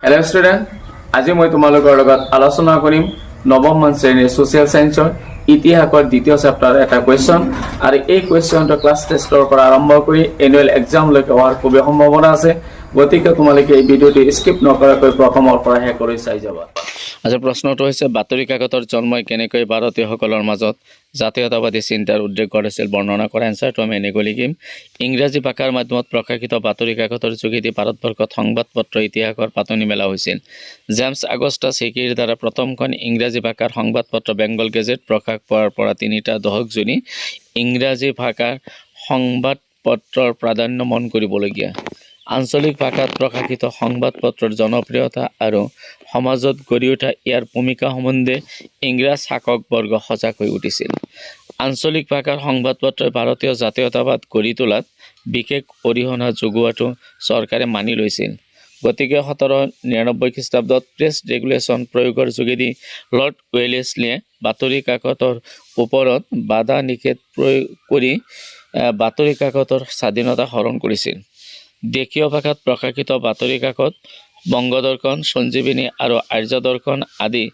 Hello student, আজি মই তোমালোকৰ লগত আলোচনা কৰিম নৱম শ্ৰেণীৰ সোশ্যাল সায়েন্সৰ ইতিহাসৰ দ্বিতীয় চেপ্টাৰ এটা কোৱেশ্চন আৰু এই কোৱেশ্চনটো ক্লাছ টেষ্টৰ পৰা আৰম্ভ কৰি এনুৱেল এক্সাম লৈকে হোৱাৰ খুবেই সম্ভাৱনা আছে গতিকে তোমালোকে এই ভিডিঅ'টো স্কিপ নকৰাকৈ প্ৰথমৰ পৰা শেষ কৰি চাই যাবা আজি প্ৰশ্নটো হৈছে বাতৰি কাকতৰ জন্মই কেনেকৈ ভাৰতীয়সকলৰ মাজত জাতীয়তাবাদী চিন্তাৰ উদ্ৰেক কৰিছিল বৰ্ণনা কৰা এনসাৰটো আমি এনেকৈ লিখিম ইংৰাজী ভাষাৰ মাধ্যমত প্ৰকাশিত বাতৰি কাকতৰ যোগেদি ভাৰতবৰ্ষত সংবাদপত্ৰ ইতিহাসৰ পাতনি মেলা হৈছিল জেমছ আগস্টাছ হিকিৰ দ্বাৰা প্ৰথমখন ইংৰাজী ভাষাৰ সংবাদপত্ৰ বেংগল গেজেট প্ৰকাশ পোৱাৰ পৰা 3টা দশক জুৰি ইংৰাজী ভাষাৰ সংবাদপত্ৰৰ প্ৰাধান্য মন কৰিবলগীয়া আঞ্চলিক ভাষাত প্ৰকাশিত সংবাদপত্ৰৰ জনপ্ৰিয়তা আৰু সমাজত গঢ়ি উঠা ইয়াৰ ভূমিকা সম্বন্ধে ইংৰাজ শাসকবৰ্গ সজাগ হৈ উঠিছিল আঞ্চলিক ভাষাৰ সংবাদপত্ৰই ভাৰতীয় জাতীয়তাবাদ গঢ়ি তোলাত বিশেষ অৰিহণা যোগোৱাটো চৰকাৰে মানি লৈছিল গতিকে 1799 খ্ৰীষ্টাব্দত প্ৰেছ ৰেগুলেশ্যন প্ৰয়োগৰ যোগেদি লৰ্ড ৱেলেছলিয়ে বাতৰি কাকতৰ ওপৰত বাধা নিষেধ প্ৰয়োগ কৰি বাতৰি কাকতৰ স্বাধীনতা হৰণ কৰিছিল দেশীয় ভাষাত প্ৰকাশিত বাতৰি কাকত বংগদৰ্শন সঞ্জীৱনী আৰু আৰ্যদৰ্শন আদি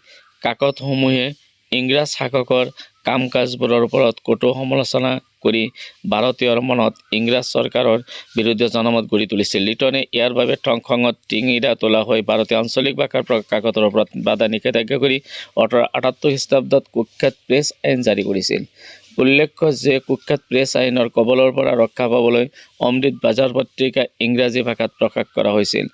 কাকতসমূহে ইংৰাজ শাসকৰ কাম কাজবোৰৰ ওপৰত কটু সমালোচনা কৰি ভাৰতীয়ৰ মনত ইংৰাজ চৰকাৰৰ বিৰুদ্ধে জনমত গঢ়ি তুলিছিল লিটনে ইয়াৰ বাবে খঙত টিঙিৰা তোলা হৈ ভাৰতীয় আঞ্চলিক ভাষাৰ কাকতৰ ওপৰত বাধা নিষেধাজ্ঞা কৰি 1878 খ্ৰীষ্টাব্দত কুখ্যাত প্ৰেছ আইন জাৰি কৰিছিল উল্লেখ্য যে কুখ্যাত প্ৰেছ আইনৰ কবলৰ পৰা ৰক্ষা পাবলৈ অমৃত বাজাৰ পত্ৰিকা ইংৰাজী ভাষাত প্ৰকাশ কৰা হৈছিল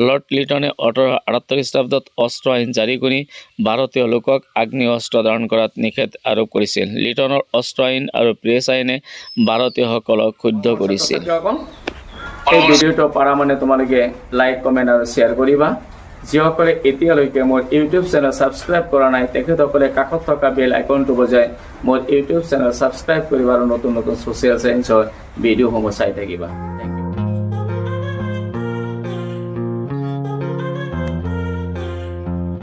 লৰ্ড লিটনে 1878 খ্ৰীষ্টাব্দত অস্ত্ৰ আইন জাৰি কৰি ভাৰতীয় লোকক আগ্নেয় অস্ত্ৰ ধাৰণ কৰাত নিষেধ আৰোপ কৰিছিল লিটনৰ অস্ত্ৰ আইন আৰু প্ৰেছ আইনে ভাৰতীয়সকলক ক্ষুব্ধ কৰিছিল এই ভিডিঅ'টো পাৰা মানে তোমালোকে লাইক কমেন্ট আৰু শ্বেয়াৰ কৰিবা যিসকলে এতিয়ালৈকে মোৰ ইউটিউব চেনেল সাবস্ক্ৰাইব কৰা নাই তেখেতসকলে কাষত থকা বেল আইকনটো বজাই মোৰ ইউটিউব চেনেল সাবস্ক্ৰাইব কৰিবা আৰু নতুন নতুন সোশ্যাল সায়েন্সৰ ভিডিঅ'সমূহ চাই থাকিবা